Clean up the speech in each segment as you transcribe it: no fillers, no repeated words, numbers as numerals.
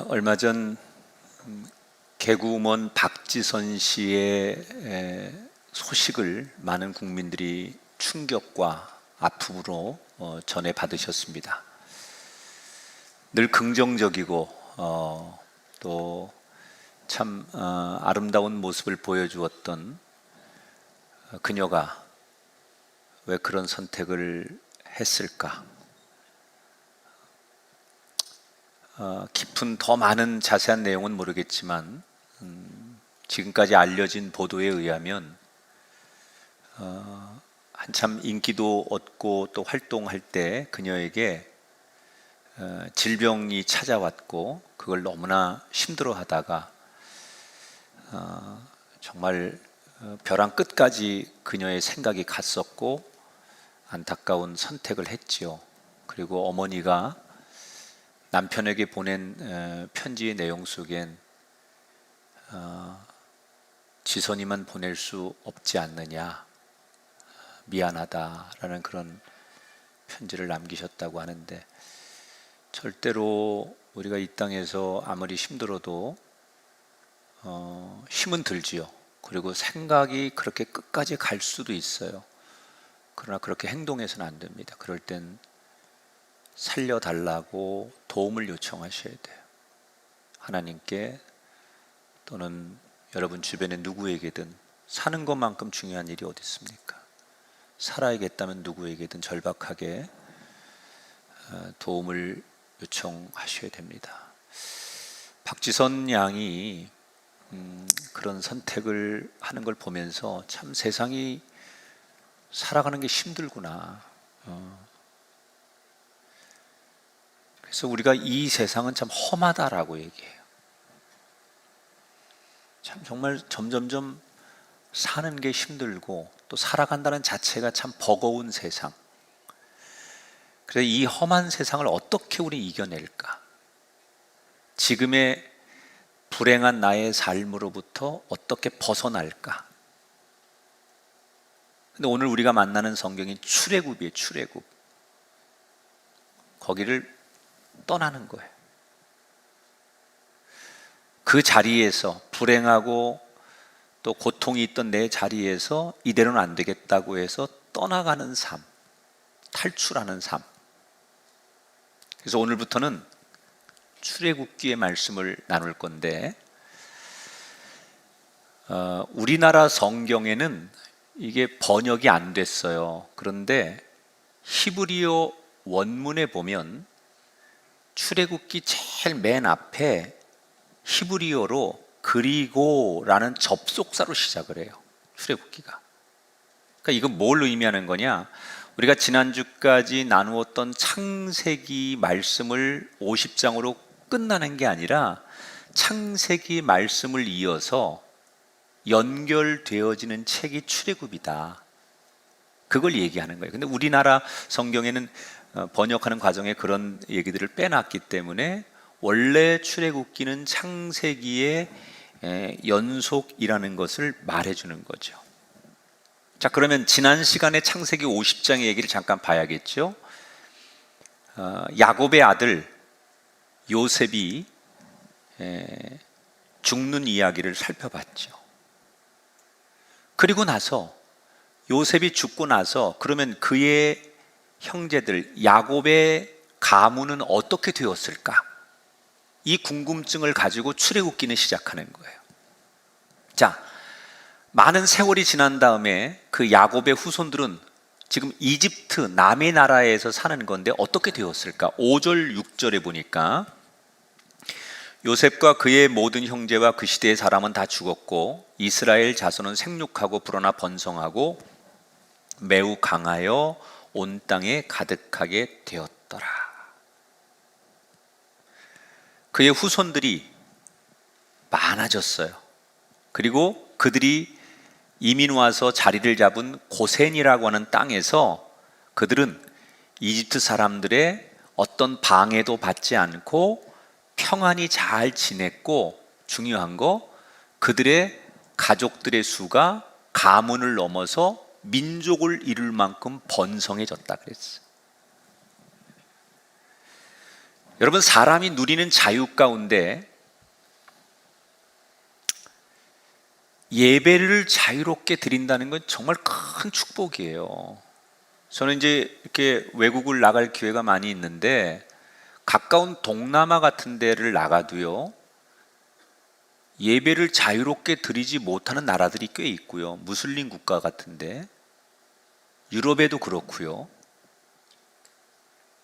얼마 전 개그우먼 박지선 씨의 소식을 많은 국민들이 충격과 아픔으로 전해 받으셨습니다. 늘 긍정적이고 또 참 아름다운 모습을 보여주었던 그녀가 왜 그런 선택을 했을까? 깊은 더 많은 자세한 내용은 모르겠지만 지금까지 알려진 보도에 의하면 한참 인기도 얻고 또 활동할 때 그녀에게 질병이 찾아왔고 그걸 너무나 힘들어하다가 정말 벼랑 끝까지 그녀의 생각이 갔었고 안타까운 선택을 했지요. 그리고 어머니가 남편에게 보낸 편지의 내용 속엔 지선이만 보낼 수 없지 않느냐, 미안하다라는 그런 편지를 남기셨다고 하는데, 절대로 우리가 이 땅에서 아무리 힘들어도 힘은 들지요. 그리고 생각이 그렇게 끝까지 갈 수도 있어요. 그러나 그렇게 행동해서는 안 됩니다. 그럴 땐 살려달라고 도움을 요청하셔야 돼요. 하나님께 또는 여러분 주변의 누구에게든. 사는 것만큼 중요한 일이 어디 있습니까? 살아야겠다면 누구에게든 절박하게 도움을 요청하셔야 됩니다. 박지선 양이 그런 선택을 하는 걸 보면서 참 세상이 살아가는 게 힘들구나. 그래서 우리가 이 세상은 참 험하다라고 얘기해요. 참 정말 점점점 사는 게 힘들고 또 살아간다는 자체가 참 버거운 세상. 그래서 이 험한 세상을 어떻게 우리 이겨낼까? 지금의 불행한 나의 삶으로부터 어떻게 벗어날까? 근데 오늘 우리가 만나는 성경이 출애굽이에요. 출애굽. 거기를 떠나는 거예요. 그 자리에서 불행하고 또 고통이 있던 내 자리에서 이대로는 안 되겠다고 해서 떠나가는 삶, 탈출하는 삶. 그래서 오늘부터는 출애굽기의 말씀을 나눌 건데, 우리나라 성경에는 이게 번역이 안 됐어요. 그런데 히브리어 원문에 보면 출애굽기 제일 맨 앞에 히브리어로 그리고라는 접속사로 시작을 해요. 출애굽기가. 그러니까 이건 뭘 의미하는 거냐? 우리가 지난주까지 나누었던 창세기 말씀을 50장으로 끝나는 게 아니라 창세기 말씀을 이어서 연결되어지는 책이 출애굽이다. 그걸 얘기하는 거예요. 근데 우리나라 성경에는 번역하는 과정에 그런 얘기들을 빼놨기 때문에 원래 출애굽기는 창세기의 연속이라는 것을 말해주는 거죠. 자, 그러면 지난 시간에 창세기 50장의 얘기를 잠깐 봐야겠죠. 야곱의 아들 요셉이 죽는 이야기를 살펴봤죠. 그리고 나서 요셉이 죽고 나서 그러면 그의 형제들 야곱의 가문은 어떻게 되었을까? 이 궁금증을 가지고 출애굽기는 시작하는 거예요. 자, 많은 세월이 지난 다음에 그 야곱의 후손들은 지금 이집트 남의 나라에서 사는 건데 어떻게 되었을까? 5절 6절에 보니까 요셉과 그의 모든 형제와 그 시대의 사람은 다 죽었고 이스라엘 자손은 생육하고 불어나 번성하고 매우 강하여 온 땅에 가득하게 되었더라. 그의 후손들이 많아졌어요. 그리고 그들이 이민 와서 자리를 잡은 고센이라고 하는 땅에서 그들은 이집트 사람들의 어떤 방해도 받지 않고 평안히 잘 지냈고, 중요한 거 그들의 가족들의 수가 가문을 넘어서 민족을 이룰 만큼 번성해졌다 그랬어요. 여러분, 사람이 누리는 자유 가운데 예배를 자유롭게 드린다는 건 정말 큰 축복이에요. 저는 이제 이렇게 외국을 나갈 기회가 많이 있는데 가까운 동남아 같은 데를 나가도요, 예배를 자유롭게 드리지 못하는 나라들이 꽤 있고요. 무슬림 국가 같은데, 유럽에도 그렇고요.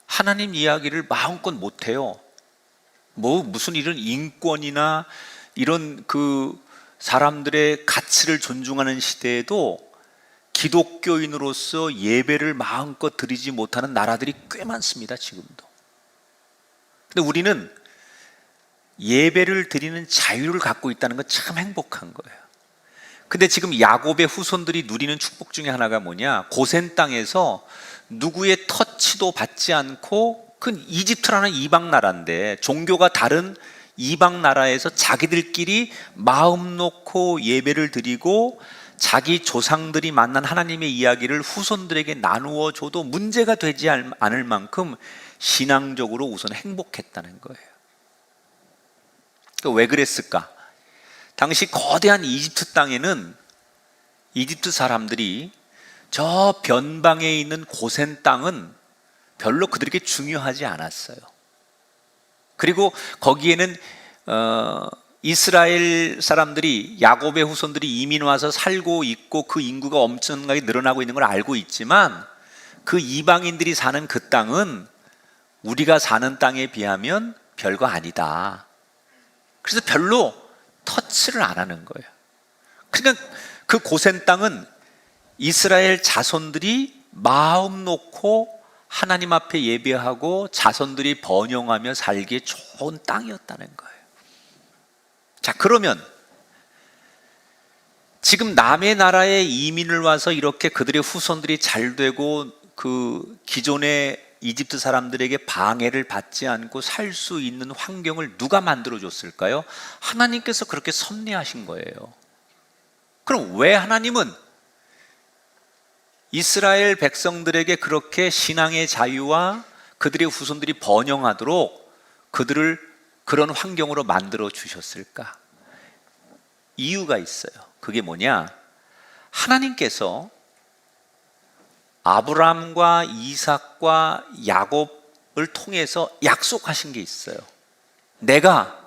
하나님 이야기를 마음껏 못해요. 무슨 이런 인권이나 이런 사람들의 가치를 존중하는 시대에도 기독교인으로서 예배를 마음껏 드리지 못하는 나라들이 꽤 많습니다, 지금도. 근데 우리는 예배를 드리는 자유를 갖고 있다는 건 참 행복한 거예요. 근데 지금 야곱의 후손들이 누리는 축복 중에 하나가 뭐냐? 고센 땅에서 누구의 터치도 받지 않고, 그 이집트라는 이방 나라인데 종교가 다른 이방 나라에서 자기들끼리 마음 놓고 예배를 드리고 자기 조상들이 만난 하나님의 이야기를 후손들에게 나누어 줘도 문제가 되지 않을 만큼 신앙적으로 우선 행복했다는 거예요. 왜 그랬을까? 당시 거대한 이집트 땅에는 이집트 사람들이 저 변방에 있는 고센 땅은 별로 그들에게 중요하지 않았어요. 그리고 거기에는 이스라엘 사람들이, 야곱의 후손들이 이민 와서 살고 있고 그 인구가 엄청나게 늘어나고 있는 걸 알고 있지만, 그 이방인들이 사는 그 땅은 우리가 사는 땅에 비하면 별거 아니다. 그래서 별로 터치를 안 하는 거예요. 그러니까 그 고센 땅은 이스라엘 자손들이 마음 놓고 하나님 앞에 예배하고 자손들이 번영하며 살기에 좋은 땅이었다는 거예요. 자, 그러면 지금 남의 나라에 이민을 와서 이렇게 그들의 후손들이 잘 되고 그 기존의 이집트 사람들에게 방해를 받지 않고 살 수 있는 환경을 누가 만들어 줬을까요? 하나님께서 그렇게 섭리하신 거예요. 그럼 왜 하나님은 이스라엘 백성들에게 그렇게 신앙의 자유와 그들의 후손들이 번영하도록 그들을 그런 환경으로 만들어 주셨을까? 이유가 있어요. 그게 뭐냐? 하나님께서 아브라함과 이삭과 야곱을 통해서 약속하신 게 있어요. 내가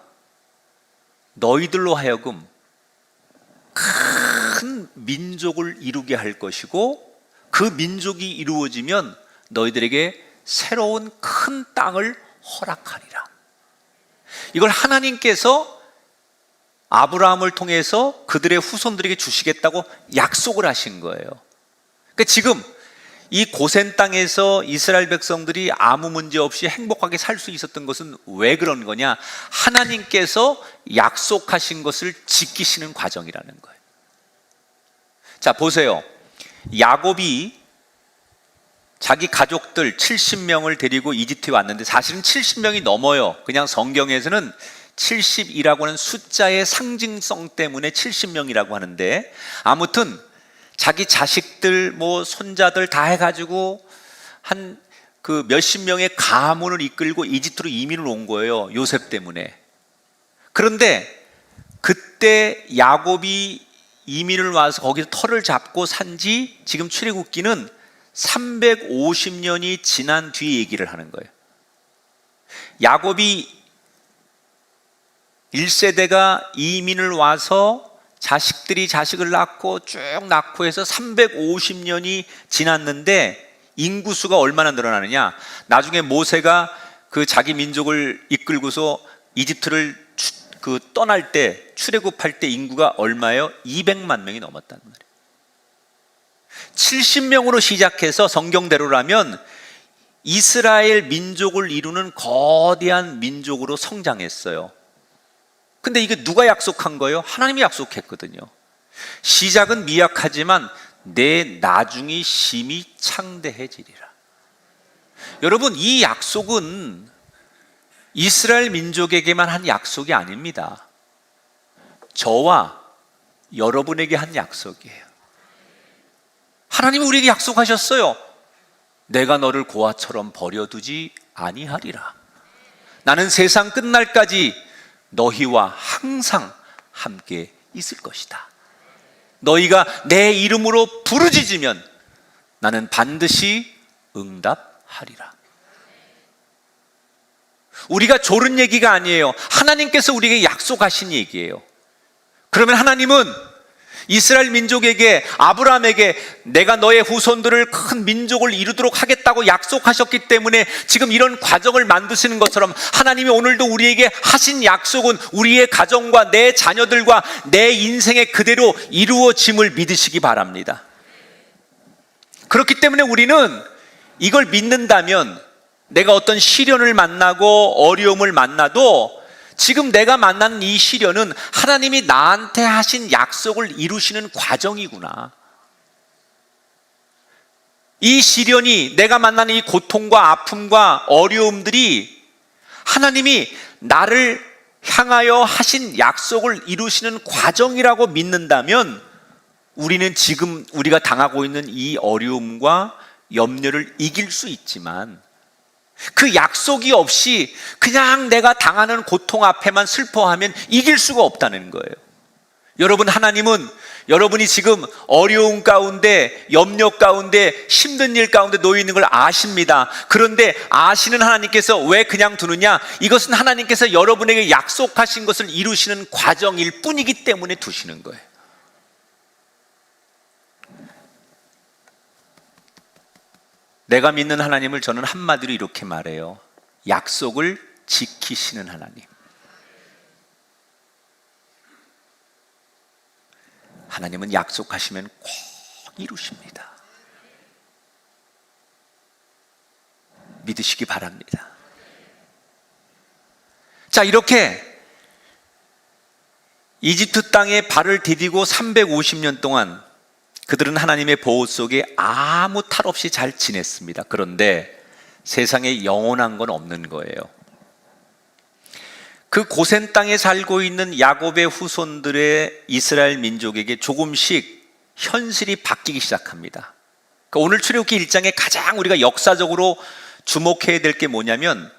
너희들로 하여금 큰 민족을 이루게 할 것이고, 그 민족이 이루어지면 너희들에게 새로운 큰 땅을 허락하리라. 이걸 하나님께서 아브라함을 통해서 그들의 후손들에게 주시겠다고 약속을 하신 거예요. 그러니까 지금 이 고센 땅에서 이스라엘 백성들이 아무 문제 없이 행복하게 살 수 있었던 것은 왜 그런 거냐? 하나님께서 약속하신 것을 지키시는 과정이라는 거예요. 자, 보세요. 야곱이 자기 가족들 70명을 데리고 이집트에 왔는데, 사실은 70명이 넘어요. 그냥 성경에서는 70이라고 하는 숫자의 상징성 때문에 70명이라고 하는데, 아무튼 자기 자식들, 손자들 다 해가지고 한 몇십 명의 가문을 이끌고 이집트로 이민을 온 거예요. 요셉 때문에. 그런데 그때 야곱이 이민을 와서 거기서 터를 잡고 산지 지금 출애굽기는 350년이 지난 뒤에 얘기를 하는 거예요. 야곱이 1세대가 이민을 와서 자식들이 자식을 낳고 쭉 낳고 해서 350년이 지났는데 인구수가 얼마나 늘어나느냐? 나중에 모세가 그 자기 민족을 이끌고서 이집트를 떠날 때, 출애굽할 때 인구가 얼마예요? 200만 명이 넘었단 말이에요. 70명으로 시작해서 성경대로라면 이스라엘 민족을 이루는 거대한 민족으로 성장했어요. 근데 이게 누가 약속한 거예요? 하나님이 약속했거든요. 시작은 미약하지만 내 나중이 심히 창대해지리라. 여러분, 이 약속은 이스라엘 민족에게만 한 약속이 아닙니다. 저와 여러분에게 한 약속이에요. 하나님이 우리에게 약속하셨어요. 내가 너를 고아처럼 버려두지 아니하리라. 나는 세상 끝날까지 너희와 항상 함께 있을 것이다. 너희가 내 이름으로 부르짖으면 나는 반드시 응답하리라. 우리가 조른 얘기가 아니에요. 하나님께서 우리에게 약속하신 얘기예요. 그러면 하나님은 이스라엘 민족에게, 아브라함에게 내가 너의 후손들을 큰 민족을 이루도록 하겠다고 약속하셨기 때문에 지금 이런 과정을 만드시는 것처럼 하나님이 오늘도 우리에게 하신 약속은 우리의 가정과 내 자녀들과 내 인생에 그대로 이루어짐을 믿으시기 바랍니다. 그렇기 때문에 우리는 이걸 믿는다면 내가 어떤 시련을 만나고 어려움을 만나도 지금 내가 만난 이 시련은 하나님이 나한테 하신 약속을 이루시는 과정이구나. 이 시련이, 내가 만나는 이 고통과 아픔과 어려움들이 하나님이 나를 향하여 하신 약속을 이루시는 과정이라고 믿는다면 우리는 지금 우리가 당하고 있는 이 어려움과 염려를 이길 수 있지만 그 약속이 없이 그냥 내가 당하는 고통 앞에만 슬퍼하면 이길 수가 없다는 거예요. 여러분, 하나님은 여러분이 지금 어려움 가운데, 염려 가운데, 힘든 일 가운데 놓여 있는 걸 아십니다. 그런데 아시는 하나님께서 왜 그냥 두느냐? 이것은 하나님께서 여러분에게 약속하신 것을 이루시는 과정일 뿐이기 때문에 두시는 거예요. 내가 믿는 하나님을 저는 한마디로 이렇게 말해요. 약속을 지키시는 하나님. 하나님은 약속하시면 꼭 이루십니다. 믿으시기 바랍니다. 자, 이렇게 이집트 땅에 발을 디디고 350년 동안 그들은 하나님의 보호 속에 아무 탈 없이 잘 지냈습니다. 그런데 세상에 영원한 건 없는 거예요. 그 고센 땅에 살고 있는 야곱의 후손들의 이스라엘 민족에게 조금씩 현실이 바뀌기 시작합니다. 그러니까 오늘 출애굽기 1장에 가장 우리가 역사적으로 주목해야 될 게 뭐냐면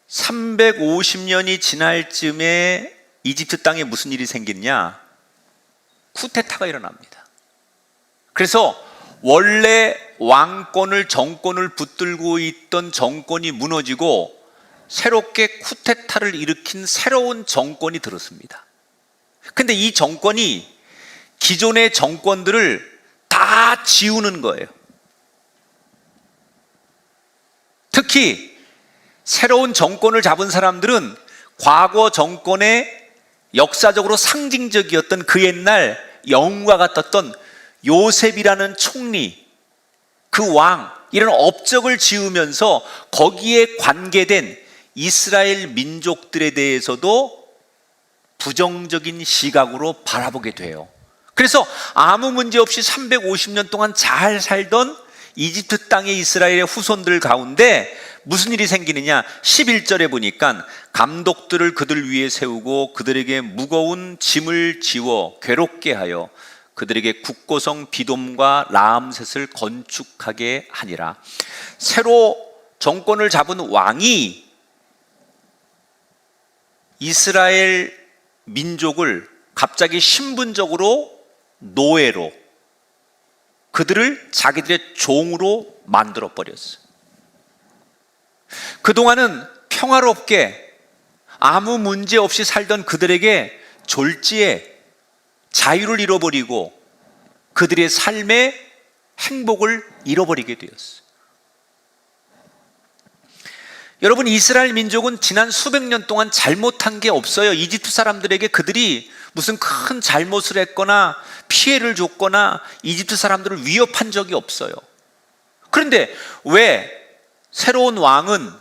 350년이 지날 즈음에 이집트 땅에 무슨 일이 생겼냐? 쿠데타가 일어납니다. 그래서 원래 왕권을, 정권을 붙들고 있던 정권이 무너지고 새롭게 쿠데타를 일으킨 새로운 정권이 들었습니다. 근데 이 정권이 기존의 정권들을 다 지우는 거예요. 특히 새로운 정권을 잡은 사람들은 과거 정권의 역사적으로 상징적이었던 그 옛날 영웅과 같았던 요셉이라는 총리, 그 왕, 이런 업적을 지으면서 거기에 관계된 이스라엘 민족들에 대해서도 부정적인 시각으로 바라보게 돼요. 그래서 아무 문제 없이 350년 동안 잘 살던 이집트 땅의 이스라엘의 후손들 가운데 무슨 일이 생기느냐? 11절에 보니까 감독들을 그들 위에 세우고 그들에게 무거운 짐을 지워 괴롭게 하여 그들에게 국고성 비돔과 라암셋을 건축하게 하니라. 새로 정권을 잡은 왕이 이스라엘 민족을 갑자기 신분적으로 노예로, 그들을 자기들의 종으로 만들어 버렸어요. 그동안은 평화롭게 아무 문제 없이 살던 그들에게 졸지에 자유를 잃어버리고 그들의 삶의 행복을 잃어버리게 되었어요. 여러분, 이스라엘 민족은 지난 수백 년 동안 잘못한 게 없어요. 이집트 사람들에게 그들이 무슨 큰 잘못을 했거나 피해를 줬거나 이집트 사람들을 위협한 적이 없어요. 그런데 왜 새로운 왕은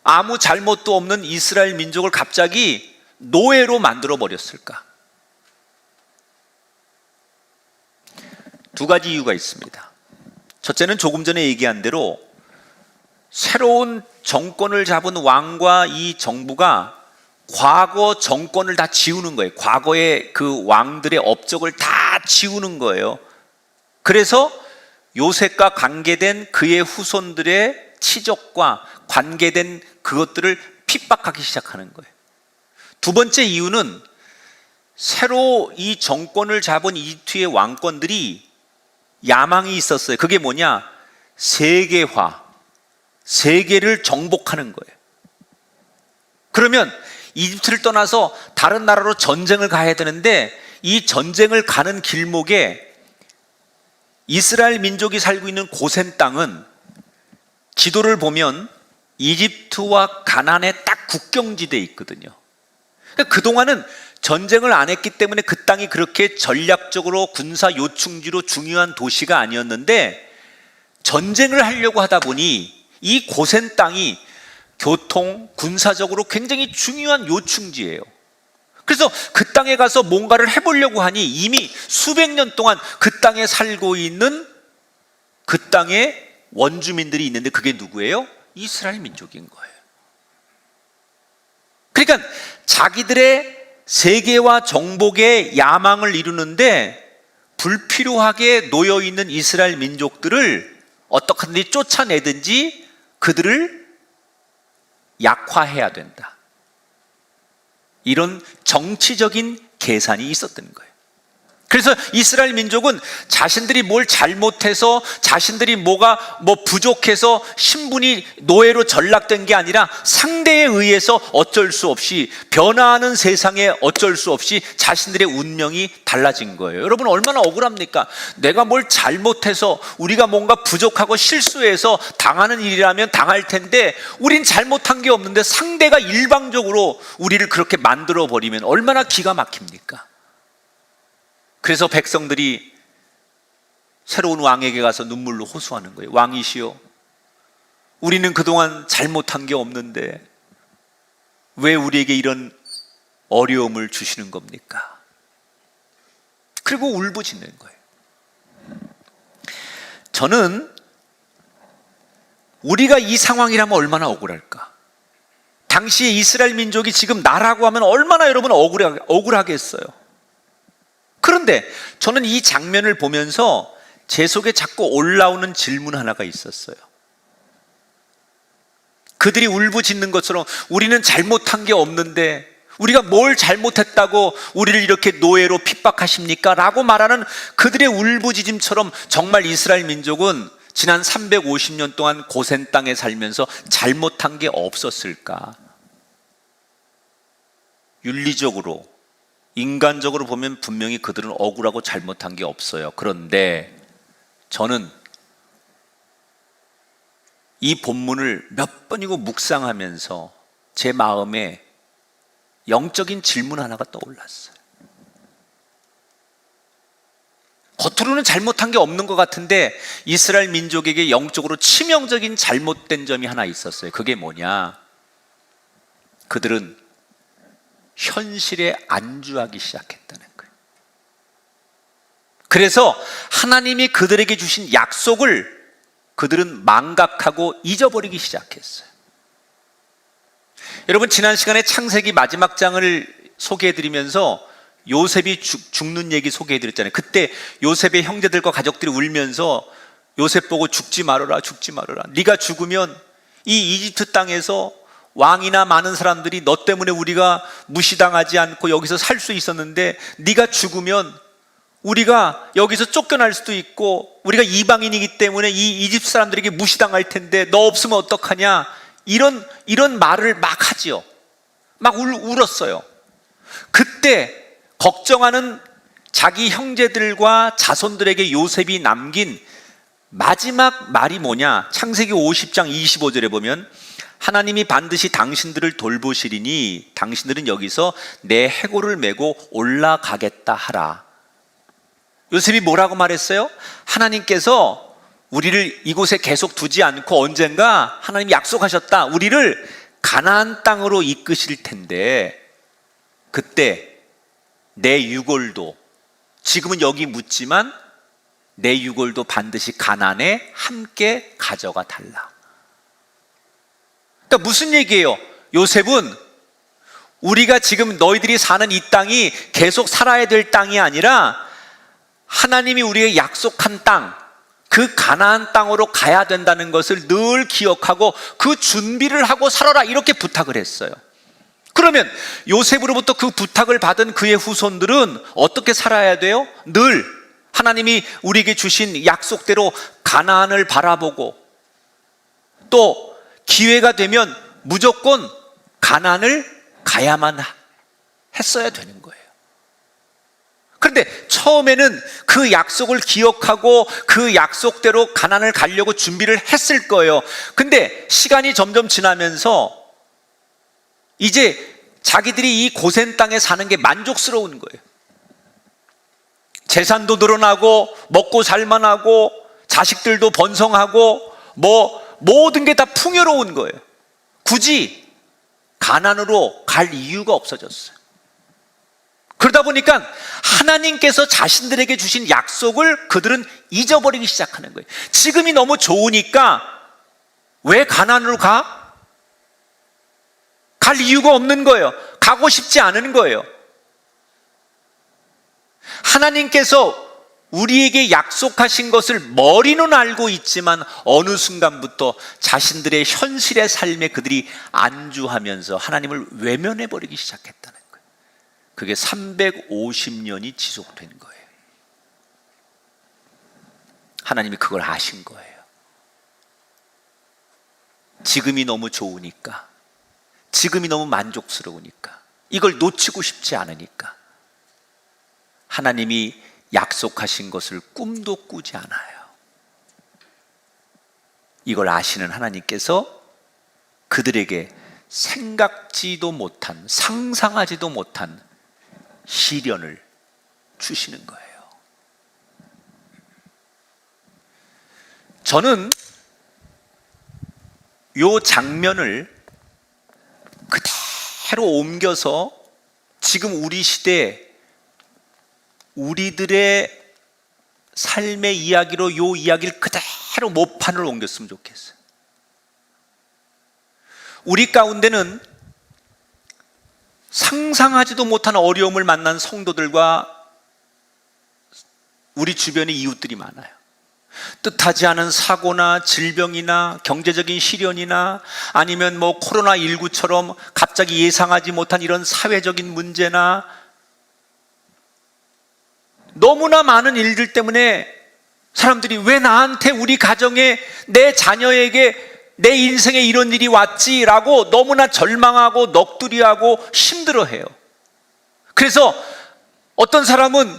아무 잘못도 없는 이스라엘 민족을 갑자기 노예로 만들어 버렸을까? 두 가지 이유가 있습니다. 첫째는 조금 전에 얘기한 대로 새로운 정권을 잡은 왕과 이 정부가 과거 정권을 다 지우는 거예요. 과거의 그 왕들의 업적을 다 지우는 거예요. 그래서 요셉과 관계된 그의 후손들의 치적과 관계된 그것들을 핍박하기 시작하는 거예요. 두 번째 이유는 새로 이 정권을 잡은 이집트의 왕권들이 야망이 있었어요. 그게 뭐냐? 세계화, 세계를 정복하는 거예요. 그러면 이집트를 떠나서 다른 나라로 전쟁을 가야 되는데 이 전쟁을 가는 길목에 이스라엘 민족이 살고 있는 고센 땅은 지도를 보면 이집트와 가나안의 딱 국경지대에 있거든요. 그러니까 그동안은 전쟁을 안 했기 때문에 그 땅이 그렇게 전략적으로 군사 요충지로 중요한 도시가 아니었는데 전쟁을 하려고 하다 보니 이 고센 땅이 교통, 군사적으로 굉장히 중요한 요충지예요. 그래서 그 땅에 가서 뭔가를 해보려고 하니 이미 수백 년 동안 그 땅에 살고 있는 그 땅에 원주민들이 있는데 그게 누구예요? 이스라엘 민족인 거예요. 그러니까 자기들의 세계와 정복의 야망을 이루는데 불필요하게 놓여있는 이스라엘 민족들을 어떻게 하든지 쫓아내든지 그들을 약화해야 된다. 이런 정치적인 계산이 있었던 거예요. 그래서 이스라엘 민족은 자신들이 뭘 잘못해서 자신들이 뭐가 부족해서 신분이 노예로 전락된 게 아니라 상대에 의해서 어쩔 수 없이 변화하는 세상에 어쩔 수 없이 자신들의 운명이 달라진 거예요. 여러분 얼마나 억울합니까? 내가 뭘 잘못해서 우리가 뭔가 부족하고 실수해서 당하는 일이라면 당할 텐데 우린 잘못한 게 없는데 상대가 일방적으로 우리를 그렇게 만들어 버리면 얼마나 기가 막힙니까? 그래서 백성들이 새로운 왕에게 가서 눈물로 호소하는 거예요. 왕이시여, 우리는 그동안 잘못한 게 없는데 왜 우리에게 이런 어려움을 주시는 겁니까? 그리고 울부짖는 거예요. 저는 우리가 이 상황이라면 얼마나 억울할까? 당시에 이스라엘 민족이 지금 나라고 하면 얼마나 여러분 억울하겠어요. 그런데 저는 이 장면을 보면서 제 속에 자꾸 올라오는 질문 하나가 있었어요. 그들이 울부짖는 것처럼 우리는 잘못한 게 없는데 우리가 뭘 잘못했다고 우리를 이렇게 노예로 핍박하십니까? 라고 말하는 그들의 울부짖음처럼 정말 이스라엘 민족은 지난 350년 동안 고센 땅에 살면서 잘못한 게 없었을까? 윤리적으로 인간적으로 보면 분명히 그들은 억울하고 잘못한 게 없어요. 그런데 저는 이 본문을 몇 번이고 묵상하면서 제 마음에 영적인 질문 하나가 떠올랐어요. 겉으로는 잘못한 게 없는 것 같은데 이스라엘 민족에게 영적으로 치명적인 잘못된 점이 하나 있었어요. 그게 뭐냐? 그들은 현실에 안주하기 시작했다는 거예요. 그래서 하나님이 그들에게 주신 약속을 그들은 망각하고 잊어버리기 시작했어요. 여러분 지난 시간에 창세기 마지막 장을 소개해드리면서 요셉이 죽는 얘기 소개해드렸잖아요. 그때 요셉의 형제들과 가족들이 울면서 요셉 보고 죽지 말아라, 죽지 말아라. 네가 죽으면 이 이집트 땅에서 왕이나 많은 사람들이 너 때문에 우리가 무시당하지 않고 여기서 살 수 있었는데 네가 죽으면 우리가 여기서 쫓겨날 수도 있고 우리가 이방인이기 때문에 이 이집트 사람들에게 무시당할 텐데 너 없으면 어떡하냐, 이런 말을 막 하지요. 막 울었어요. 그때 걱정하는 자기 형제들과 자손들에게 요셉이 남긴 마지막 말이 뭐냐? 창세기 50장 25절에 보면 하나님이 반드시 당신들을 돌보시리니 당신들은 여기서 내 해골을 메고 올라가겠다 하라. 요셉이 뭐라고 말했어요? 하나님께서 우리를 이곳에 계속 두지 않고 언젠가 하나님이 약속하셨다. 우리를 가나안 땅으로 이끄실 텐데 그때 내 유골도, 지금은 여기 묻지만 내 유골도 반드시 가나안에 함께 가져가 달라. 그러니까 무슨 얘기예요? 요셉은 우리가 지금 너희들이 사는 이 땅이 계속 살아야 될 땅이 아니라 하나님이 우리에게 약속한 땅, 그 가나안 땅으로 가야 된다는 것을 늘 기억하고 그 준비를 하고 살아라, 이렇게 부탁을 했어요. 그러면 요셉으로부터 그 부탁을 받은 그의 후손들은 어떻게 살아야 돼요? 늘 하나님이 우리에게 주신 약속대로 가나안을 바라보고, 또 기회가 되면 무조건 가나안을 가야만 했어야 되는 거예요. 그런데 처음에는 그 약속을 기억하고 그 약속대로 가나안을 가려고 준비를 했을 거예요. 근데 시간이 점점 지나면서 이제 자기들이 이 고센 땅에 사는 게 만족스러운 거예요. 재산도 늘어나고 먹고 살만하고 자식들도 번성하고 모든 게 다 풍요로운 거예요. 굳이 가나안으로 갈 이유가 없어졌어요. 그러다 보니까 하나님께서 자신들에게 주신 약속을 그들은 잊어버리기 시작하는 거예요. 지금이 너무 좋으니까 왜 가나안으로 가? 갈 이유가 없는 거예요. 가고 싶지 않은 거예요. 하나님께서 우리에게 약속하신 것을 머리는 알고 있지만 어느 순간부터 자신들의 현실의 삶에 그들이 안주하면서 하나님을 외면해버리기 시작했다는 거예요. 그게 350년이 지속된 거예요. 하나님이 그걸 아신 거예요. 지금이 너무 좋으니까, 지금이 너무 만족스러우니까, 이걸 놓치고 싶지 않으니까 하나님이 약속하신 것을 꿈도 꾸지 않아요. 이걸 아시는 하나님께서 그들에게 생각지도 못한, 상상하지도 못한 시련을 주시는 거예요. 저는 이 장면을 그대로 옮겨서 지금 우리 시대에 우리들의 삶의 이야기로 이 이야기를 그대로 모판을 옮겼으면 좋겠어요. 우리 가운데는 상상하지도 못한 어려움을 만난 성도들과 우리 주변에 이웃들이 많아요. 뜻하지 않은 사고나 질병이나 경제적인 시련이나 아니면 코로나19처럼 갑자기 예상하지 못한 이런 사회적인 문제나 너무나 많은 일들 때문에 사람들이 왜 나한테, 우리 가정에, 내 자녀에게, 내 인생에 이런 일이 왔지라고 너무나 절망하고 넋두리하고 힘들어해요. 그래서 어떤 사람은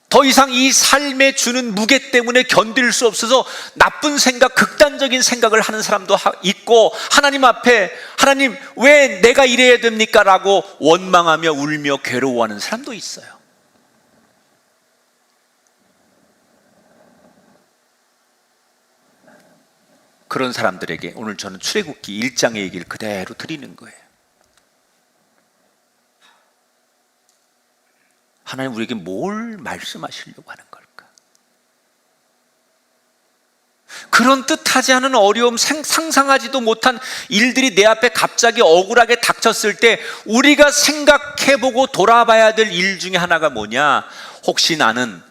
더 이상 이 삶에 주는 무게 때문에 견딜 수 없어서 나쁜 생각, 극단적인 생각을 하는 사람도 있고, 하나님 앞에 하나님 왜 내가 이래야 됩니까? 라고 원망하며 울며 괴로워하는 사람도 있어요. 그런 사람들에게 오늘 저는 출애굽기 1장의 얘기를 그대로 드리는 거예요. 하나님 우리에게 뭘 말씀하시려고 하는 걸까? 그런 뜻하지 않은 어려움, 상상하지도 못한 일들이 내 앞에 갑자기 억울하게 닥쳤을 때 우리가 생각해보고 돌아봐야 될 일 중에 하나가 뭐냐? 혹시 나는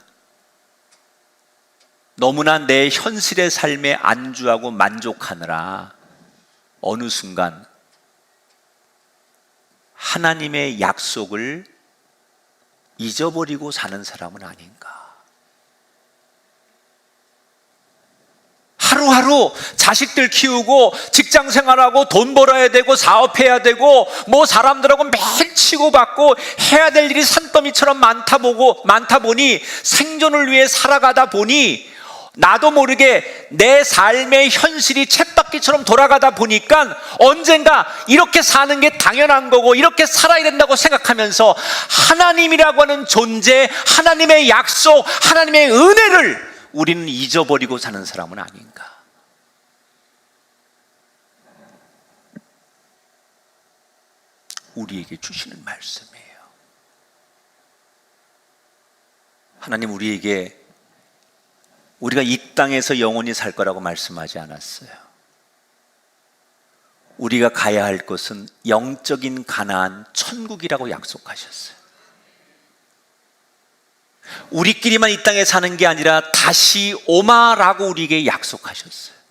너무나 내 현실의 삶에 안주하고 만족하느라 어느 순간 하나님의 약속을 잊어버리고 사는 사람은 아닌가? 하루하루 자식들 키우고 직장 생활하고 돈 벌어야 되고 사업해야 되고 사람들하고 매일 치고받고 해야 될 일이 산더미처럼 많다 보니 생존을 위해 살아가다 보니 나도 모르게 내 삶의 현실이 쳇바퀴처럼 돌아가다 보니까 언젠가 이렇게 사는 게 당연한 거고 이렇게 살아야 된다고 생각하면서 하나님이라고 하는 존재, 하나님의 약속, 하나님의 은혜를 우리는 잊어버리고 사는 사람은 아닌가? 우리에게 주시는 말씀이에요. 하나님 우리에게 우리가 이 땅에서 영원히 살 거라고 말씀하지 않았어요. 우리가 가야 할 곳은 영적인 가나안, 천국이라고 약속하셨어요. 우리끼리만 이 땅에 사는 게 아니라 다시 오마라고 우리에게 약속하셨어요.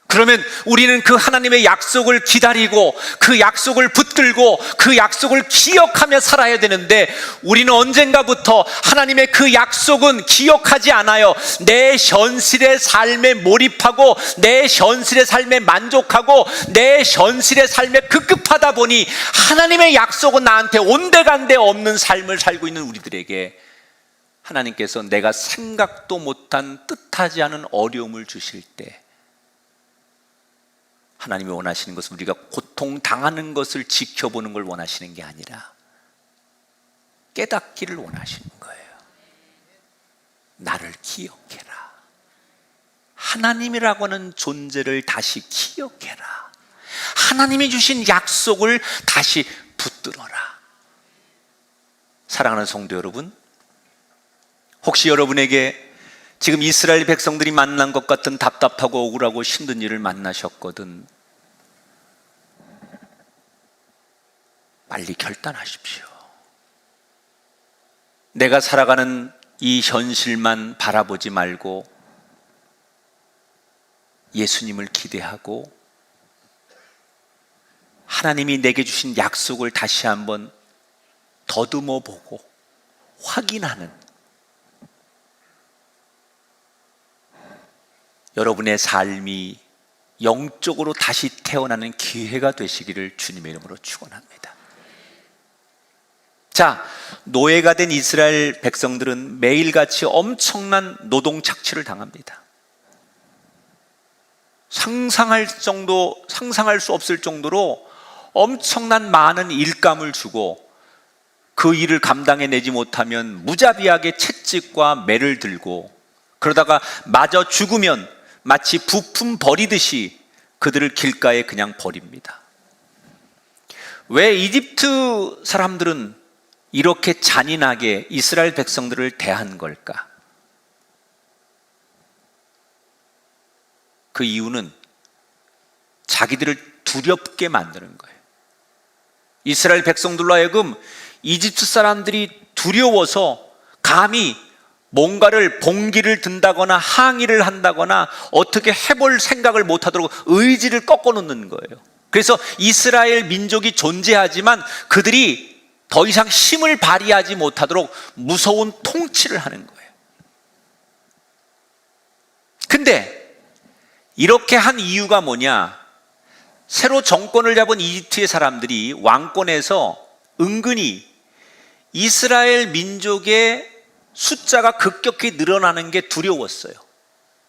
그러면 우리는 그 하나님의 약속을 기다리고 그 약속을 붙들고 그 약속을 기억하며 살아야 되는데, 우리는 언젠가부터 하나님의 그 약속은 기억하지 않아요. 내 현실의 삶에 몰입하고 내 현실의 삶에 만족하고 내 현실의 삶에 급급하다 보니 하나님의 약속은 나한테 온데간데 없는 삶을 살고 있는 우리들에게 하나님께서 내가 생각도 못한 뜻하지 않은 어려움을 주실 때, 하나님이 원하시는 것은 우리가 고통당하는 것을 지켜보는 걸 원하시는 게 아니라 깨닫기를 원하시는 거예요. 나를 기억해라. 하나님이라고 하는 존재를 다시 기억해라. 하나님이 주신 약속을 다시 붙들어라. 사랑하는 성도 여러분, 혹시 여러분에게 지금 이스라엘 백성들이 만난 것 같은 답답하고 억울하고 힘든 일을 만나셨거든, 빨리 결단하십시오. 내가 살아가는 이 현실만 바라보지 말고 예수님을 기대하고 하나님이 내게 주신 약속을 다시 한번 더듬어 보고 확인하는 여러분의 삶이 영적으로 다시 태어나는 기회가 되시기를 주님의 이름으로 축원합니다. 자, 노예가 된 이스라엘 백성들은 매일같이 엄청난 노동 착취를 당합니다. 상상할 수 없을 정도로 엄청난 많은 일감을 주고 그 일을 감당해내지 못하면 무자비하게 채찍과 매를 들고, 그러다가 마저 죽으면 마치 부품 버리듯이 그들을 길가에 그냥 버립니다. 왜 이집트 사람들은 이렇게 잔인하게 이스라엘 백성들을 대한 걸까? 그 이유는 자기들을 두렵게 만드는 거예요. 이스라엘 백성들로 하여금 이집트 사람들이 두려워서 감히 뭔가를 봉기를 든다거나 항의를 한다거나 어떻게 해볼 생각을 못하도록 의지를 꺾어 놓는 거예요. 그래서 이스라엘 민족이 존재하지만 그들이 더 이상 힘을 발휘하지 못하도록 무서운 통치를 하는 거예요. 근데 이렇게 한 이유가 뭐냐? 새로 정권을 잡은 이집트의 사람들이 왕권에서 은근히 이스라엘 민족의 숫자가 급격히 늘어나는 게 두려웠어요.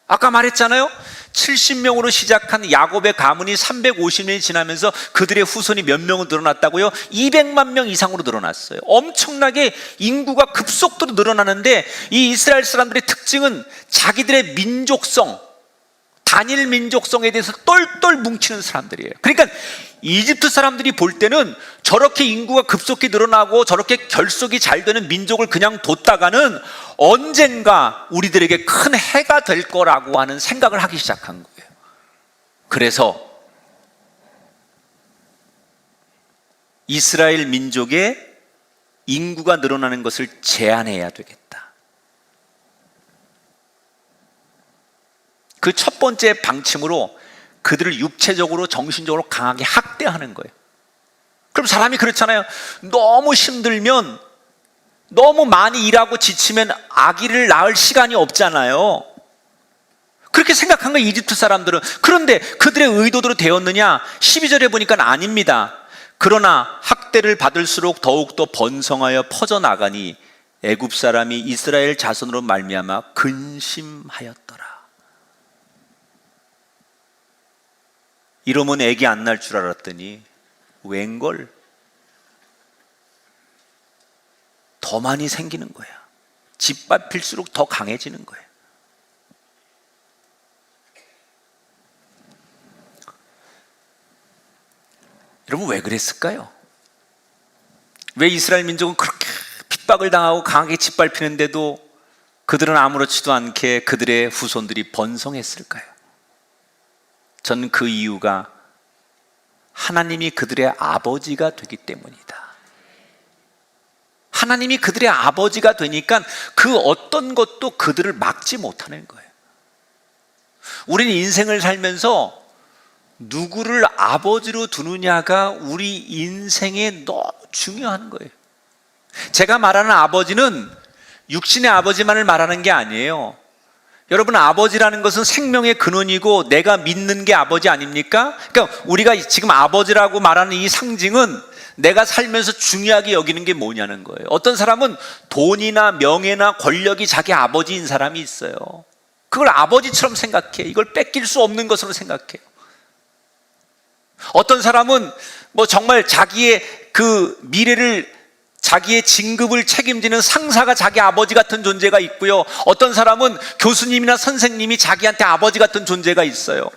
아까 말했잖아요. 70명으로 시작한 야곱의 가문이 350년이 지나면서 그들의 후손이 몇 명은 늘어났다고요? 200만 명 이상으로 늘어났어요. 엄청나게 인구가 급속도로 늘어나는데, 이 이스라엘 사람들의 특징은 자기들의 민족성, 단일 민족성에 대해서 똘똘 뭉치는 사람들이에요. 그러니까 이집트 사람들이 볼 때는 저렇게 인구가 급속히 늘어나고 저렇게 결속이 잘 되는 민족을 그냥 뒀다가는 언젠가 우리들에게 큰 해가 될 거라고 하는 생각을 하기 시작한 거예요. 그래서 이스라엘 민족의 인구가 늘어나는 것을 제한해야 되겠다. 그 첫 번째 방침으로 그들을 육체적으로 정신적으로 강하게 학대하는 거예요. 그럼 사람이 그렇잖아요. 너무 힘들면, 너무 많이 일하고 지치면 아기를 낳을 시간이 없잖아요. 그렇게 생각한 거예요, 이집트 사람들은. 그런데 그들의 의도대로 되었느냐? 12절에 보니까 아닙니다. 그러나 학대를 받을수록 더욱더 번성하여 퍼져나가니 애굽 사람이 이스라엘 자손으로 말미암아 근심하였더라. 이러면 애기 안 날 줄 알았더니 웬걸 더 많이 생기는 거야. 짓밟힐수록 더 강해지는 거예요. 여러분, 왜 그랬을까요? 왜 이스라엘 민족은 그렇게 핍박을 당하고 강하게 짓밟히는데도 그들은 아무렇지도 않게 그들의 후손들이 번성했을까요? 저는 그 이유가 하나님이 그들의 아버지가 되기 때문이다. 하나님이 그들의 아버지가 되니까 그 어떤 것도 그들을 막지 못하는 거예요. 우리는 인생을 살면서 누구를 아버지로 두느냐가 우리 인생에 너무 중요한 거예요. 제가 말하는 아버지는 육신의 아버지만을 말하는 게 아니에요. 여러분, 아버지라는 것은 생명의 근원이고 내가 믿는 게 아버지 아닙니까? 그러니까 우리가 지금 아버지라고 말하는 이 상징은 내가 살면서 중요하게 여기는 게 뭐냐는 거예요. 어떤 사람은 돈이나 명예나 권력이 자기 아버지인 사람이 있어요. 그걸 아버지처럼 생각해. 이걸 뺏길 수 없는 것으로 생각해요. 어떤 사람은 정말 자기의 그 미래를, 자기의 진급을 책임지는 상사가 자기 아버지 같은 존재가 있고요. 어떤 사람은 교수님이나 선생님이 자기한테 아버지 같은 존재가 있어요.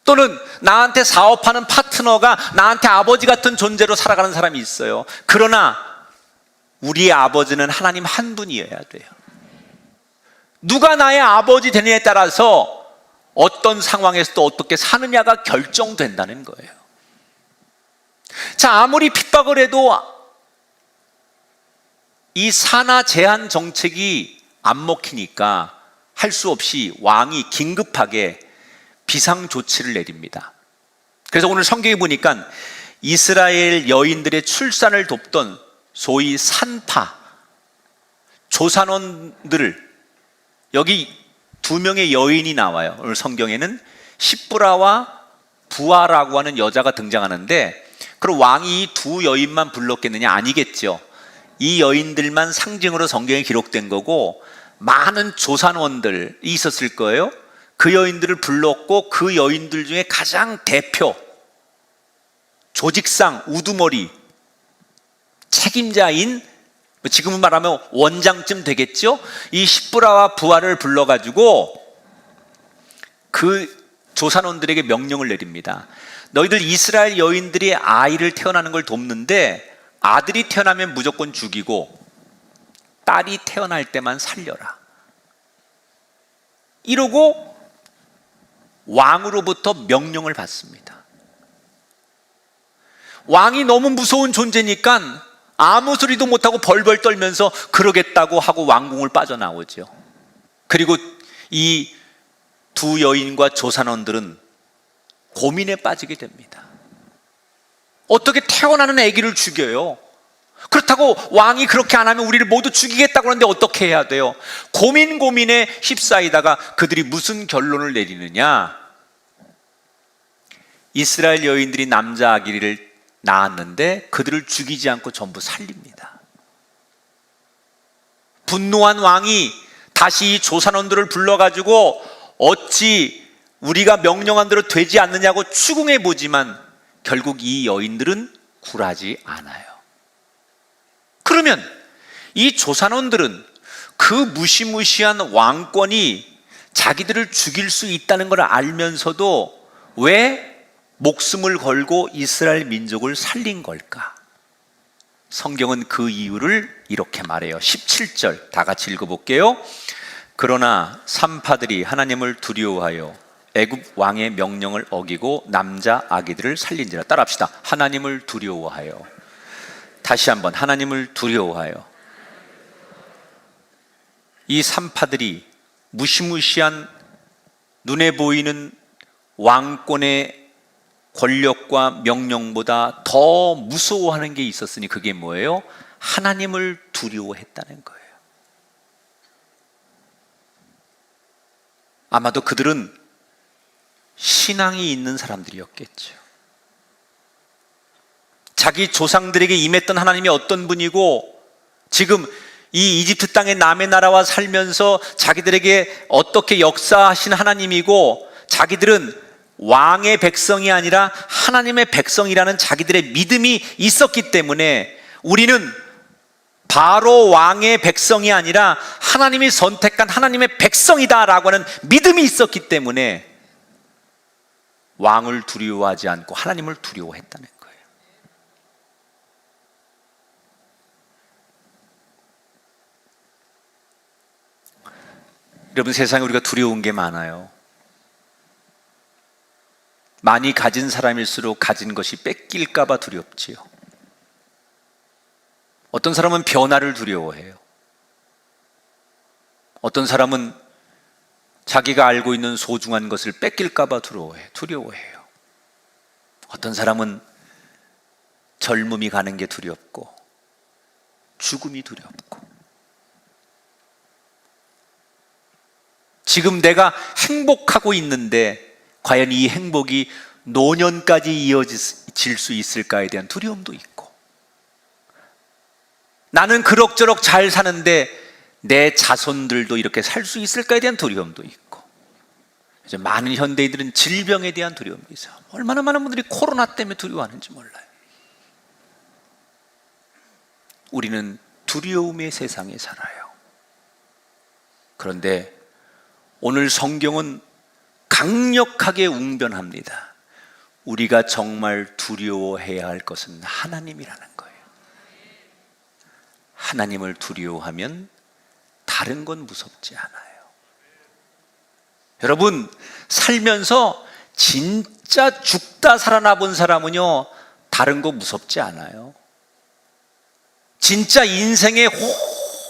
또는 나한테 사업하는 파트너가 나한테 아버지 같은 존재로 살아가는 사람이 있어요. 그러나 우리의 아버지는 하나님 한 분이어야 돼요. 누가 나의 아버지 되느냐에 따라서 어떤 상황에서도 어떻게 사느냐가 결정된다는 거예요. 자, 아무리 핍박을 해도 이 산하 제한 정책이 안 먹히니까 할 수 없이 왕이 긴급하게 비상 조치를 내립니다. 그래서 오늘 성경에 보니까 이스라엘 여인들의 출산을 돕던 소위 산파, 조산원들을, 여기 두 명의 여인이 나와요. 오늘 성경에는 십부라와 부하라고 하는 여자가 등장하는데, 그럼 왕이 이 두 여인만 불렀겠느냐? 아니겠죠. 이 여인들만 상징으로 성경에 기록된 거고, 많은 조산원들이 있었을 거예요. 그 여인들을 불렀고, 그 여인들 중에 가장 대표, 조직상, 우두머리, 책임자인, 지금은 말하면 원장쯤 되겠죠? 이 십부라와 부하를 불러가지고 그 조산원들에게 명령을 내립니다. 너희들 이스라엘 여인들이 아이를 태어나는 걸 돕는데 아들이 태어나면 무조건 죽이고 딸이 태어날 때만 살려라. 이러고 왕으로부터 명령을 받습니다. 왕이 너무 무서운 존재니까 아무 소리도 못하고 벌벌 떨면서 그러겠다고 하고 왕궁을 빠져나오죠. 그리고 이 두 여인과 조산원들은 고민에 빠지게 됩니다. 어떻게 태어나는 아기를 죽여요? 그렇다고 왕이 그렇게 안 하면 우리를 모두 죽이겠다고 하는데 어떻게 해야 돼요? 고민에 휩싸이다가 그들이 무슨 결론을 내리느냐? 이스라엘 여인들이 남자 아기를 낳았는데 그들을 죽이지 않고 전부 살립니다. 분노한 왕이 다시 이 조산원들을 불러가지고 어찌 우리가 명령한 대로 되지 않느냐고 추궁해 보지만 결국 이 여인들은 굴하지 않아요. 그러면 이 조산원들은 그 무시무시한 왕권이 자기들을 죽일 수 있다는 걸 알면서도 왜 목숨을 걸고 이스라엘 민족을 살린 걸까? 성경은 그 이유를 이렇게 말해요. 17절 다 같이 읽어볼게요. 그러나 산파들이 하나님을 두려워하여 애굽 왕의 명령을 어기고 남자 아기들을 살린지라. 따라합시다. 하나님을 두려워하여. 다시 한번, 하나님을 두려워하여. 이 산파들이 무시무시한 눈에 보이는 왕권의 권력과 명령보다 더 무서워하는 게 있었으니 그게 뭐예요? 하나님을 두려워했다는 거예요. 아마도 그들은 신앙이 있는 사람들이었겠죠. 자기 조상들에게 임했던 하나님이 어떤 분이고 지금 이 이집트 땅의 남의 나라와 살면서 자기들에게 어떻게 역사하신 하나님이고 자기들은 왕의 백성이 아니라 하나님의 백성이라는 자기들의 믿음이 있었기 때문에 우리는 바로 왕의 백성이 아니라 하나님이 선택한 하나님의 백성이다라고 하는 믿음이 있었기 때문에 왕을 두려워하지 않고 하나님을 두려워했다는 거예요. 여러분, 세상에 우리가 두려운 게 많아요. 많이 가진 사람일수록 가진 것이 뺏길까 봐 두렵지요. 어떤 사람은 변화를 두려워해요. 어떤 사람은 자기가 알고 있는 소중한 것을 뺏길까 봐 두려워해요. 어떤 사람은 젊음이 가는 게 두렵고 죽음이 두렵고, 지금 내가 행복하고 있는데 과연 이 행복이 노년까지 이어질 수 있을까에 대한 두려움도 있고, 나는 그럭저럭 잘 사는데 내 자손들도 이렇게 살 수 있을까에 대한 두려움도 있고, 이제 많은 현대인들은 질병에 대한 두려움이 있어요. 얼마나 많은 분들이 코로나 때문에 두려워하는지 몰라요. 우리는 두려움의 세상에 살아요. 그런데 오늘 성경은 강력하게 웅변합니다. 우리가 정말 두려워해야 할 것은 하나님이라는 거예요. 하나님을 두려워하면 다른 건 무섭지 않아요. 여러분, 살면서 진짜 죽다 살아나 본 사람은요, 다른 거 무섭지 않아요. 진짜 인생의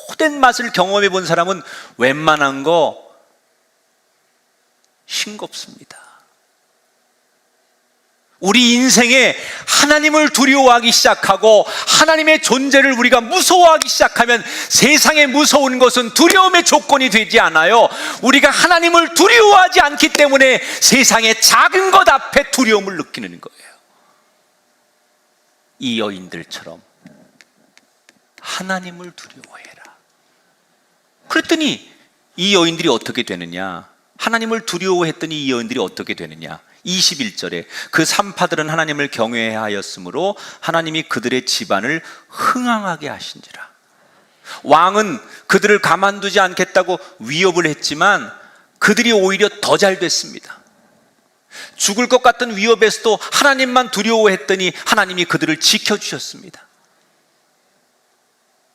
호된 맛을 경험해 본 사람은 웬만한 거 싱겁습니다. 우리 인생에 하나님을 두려워하기 시작하고 하나님의 존재를 우리가 무서워하기 시작하면 세상에 무서운 것은 두려움의 조건이 되지 않아요. 우리가 하나님을 두려워하지 않기 때문에 세상의 작은 것 앞에 두려움을 느끼는 거예요. 이 여인들처럼 하나님을 두려워해라. 그랬더니 이 여인들이 어떻게 되느냐? 하나님을 두려워했더니 이 여인들이 어떻게 되느냐? 21절에 그 산파들은 하나님을 경외하였으므로 하나님이 그들의 집안을 흥황하게 하신지라. 왕은 그들을 가만두지 않겠다고 위협을 했지만 그들이 오히려 더 잘 됐습니다. 죽을 것 같은 위협에서도 하나님만 두려워했더니 하나님이 그들을 지켜주셨습니다.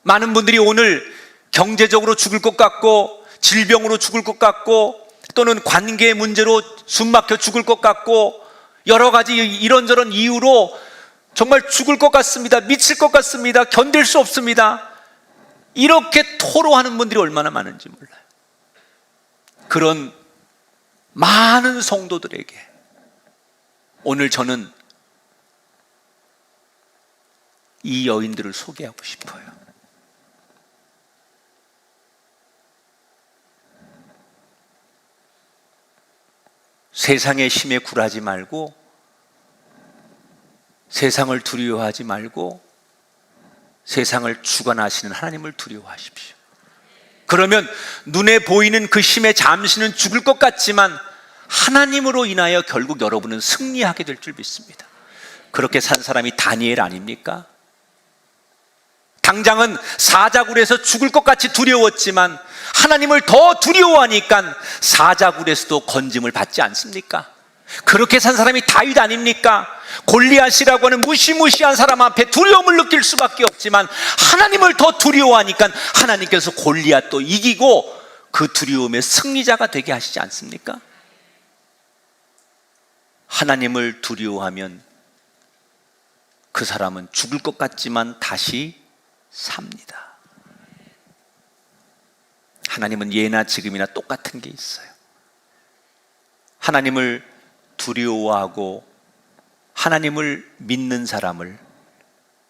많은 분들이 오늘 경제적으로 죽을 것 같고, 질병으로 죽을 것 같고, 또는 관계 문제로 숨막혀 죽을 것 같고, 여러 가지 이런저런 이유로 정말 죽을 것 같습니다. 미칠 것 같습니다. 견딜 수 없습니다. 이렇게 토로하는 분들이 얼마나 많은지 몰라요. 그런 많은 성도들에게 오늘 저는 이 여인들을 소개하고 싶어요. 세상의 힘에 굴하지 말고, 세상을 두려워하지 말고, 세상을 주관하시는 하나님을 두려워하십시오. 그러면 눈에 보이는 그 힘에 잠시는 죽을 것 같지만 하나님으로 인하여 결국 여러분은 승리하게 될 줄 믿습니다. 그렇게 산 사람이 다니엘 아닙니까? 당장은 사자굴에서 죽을 것 같이 두려웠지만 하나님을 더 두려워하니까 사자굴에서도 건짐을 받지 않습니까? 그렇게 산 사람이 다윗 아닙니까? 골리앗이라고 하는 무시무시한 사람 앞에 두려움을 느낄 수밖에 없지만 하나님을 더 두려워하니까 하나님께서 골리앗도 이기고 그 두려움의 승리자가 되게 하시지 않습니까? 하나님을 두려워하면 그 사람은 죽을 것 같지만 다시 삽니다. 하나님은 예나 지금이나 똑같은 게 있어요. 하나님을 두려워하고 하나님을 믿는 사람을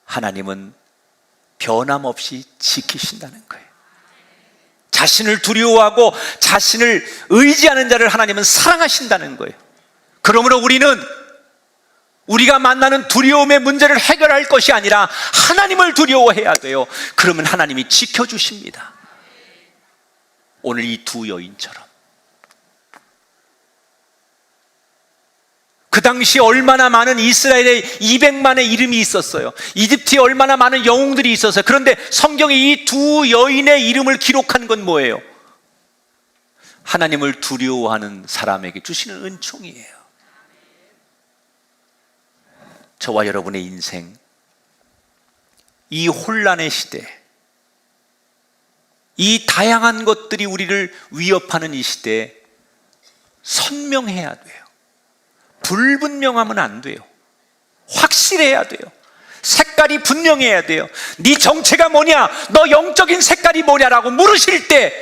하나님은 변함없이 지키신다는 거예요. 자신을 두려워하고 자신을 의지하는 자를 하나님은 사랑하신다는 거예요. 그러므로 우리는 우리가 만나는 두려움의 문제를 해결할 것이 아니라 하나님을 두려워해야 돼요. 그러면 하나님이 지켜주십니다. 오늘 이 두 여인처럼. 그 당시 얼마나 많은 이스라엘에 200만의 이름이 있었어요. 이집트에 얼마나 많은 영웅들이 있었어요. 그런데 성경이 이 두 여인의 이름을 기록한 건 뭐예요? 하나님을 두려워하는 사람에게 주시는 은총이에요. 저와 여러분의 인생, 이 혼란의 시대, 이 다양한 것들이 우리를 위협하는 이 시대에 선명해야 돼요. 불분명하면 안 돼요. 확실해야 돼요. 색깔이 분명해야 돼요. 네 정체가 뭐냐? 너 영적인 색깔이 뭐냐라고 물으실 때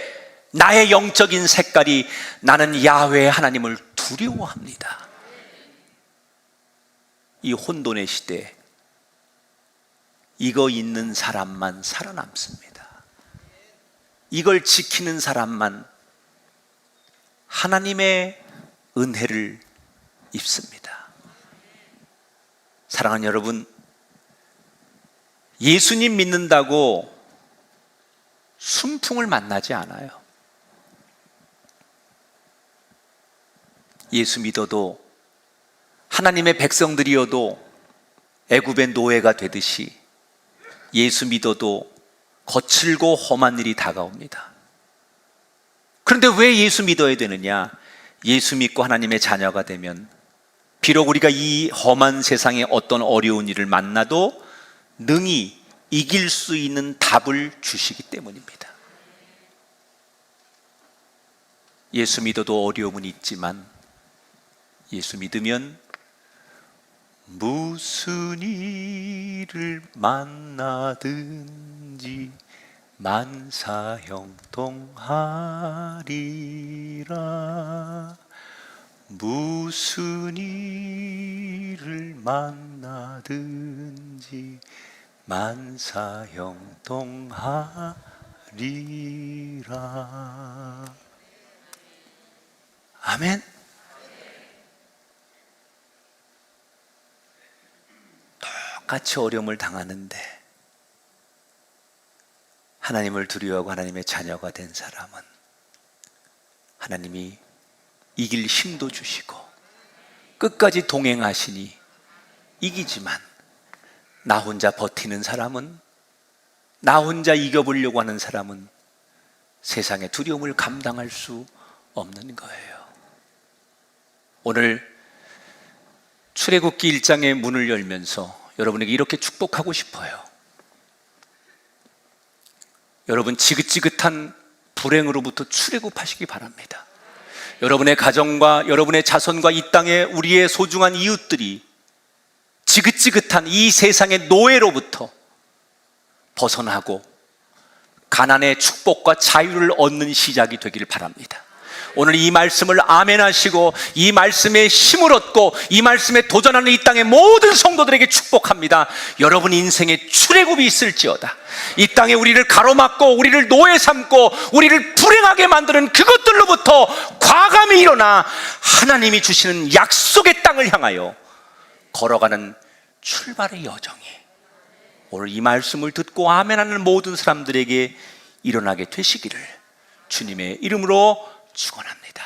나의 영적인 색깔이 나는 야훼 하나님을 두려워합니다. 이 혼돈의 시대에 이거 있는 사람만 살아남습니다. 이걸 지키는 사람만 하나님의 은혜를 입습니다. 사랑하는 여러분, 예수님 믿는다고 순풍을 만나지 않아요. 예수 믿어도 하나님의 백성들이어도 애굽의 노예가 되듯이 예수 믿어도 거칠고 험한 일이 다가옵니다. 그런데 왜 예수 믿어야 되느냐? 예수 믿고 하나님의 자녀가 되면 비록 우리가 이 험한 세상에 어떤 어려운 일을 만나도 능히 이길 수 있는 답을 주시기 때문입니다. 예수 믿어도 어려움은 있지만 예수 믿으면 무슨 일을 만나든지 만사형통하리라. 무슨 일을 만나든지 만사형통하리라. 아멘. 똑같이 어려움을 당하는데 하나님을 두려워하고 하나님의 자녀가 된 사람은 하나님이 이길 힘도 주시고 끝까지 동행하시니 이기지만 나 혼자 버티는 사람은, 나 혼자 이겨보려고 하는 사람은 세상의 두려움을 감당할 수 없는 거예요. 오늘 출애굽기 1장의 문을 열면서 여러분에게 이렇게 축복하고 싶어요. 여러분 지긋지긋한 불행으로부터 출애굽하시기 바랍니다. 여러분의 가정과 여러분의 자손과 이 땅에 우리의 소중한 이웃들이 지긋지긋한 이 세상의 노예로부터 벗어나고 가난의 축복과 자유를 얻는 시작이 되기를 바랍니다. 오늘 이 말씀을 아멘 하시고 이 말씀에 힘을 얻고 이 말씀에 도전하는 이 땅의 모든 성도들에게 축복합니다. 여러분 인생에 출애굽이 있을지어다. 이 땅에 우리를 가로막고 우리를 노예 삼고 우리를 불행하게 만드는 그것들로부터 과감히 일어나 하나님이 주시는 약속의 땅을 향하여 걸어가는 출발의 여정이 오늘 이 말씀을 듣고 아멘하는 모든 사람들에게 일어나게 되시기를 주님의 이름으로 축원합니다.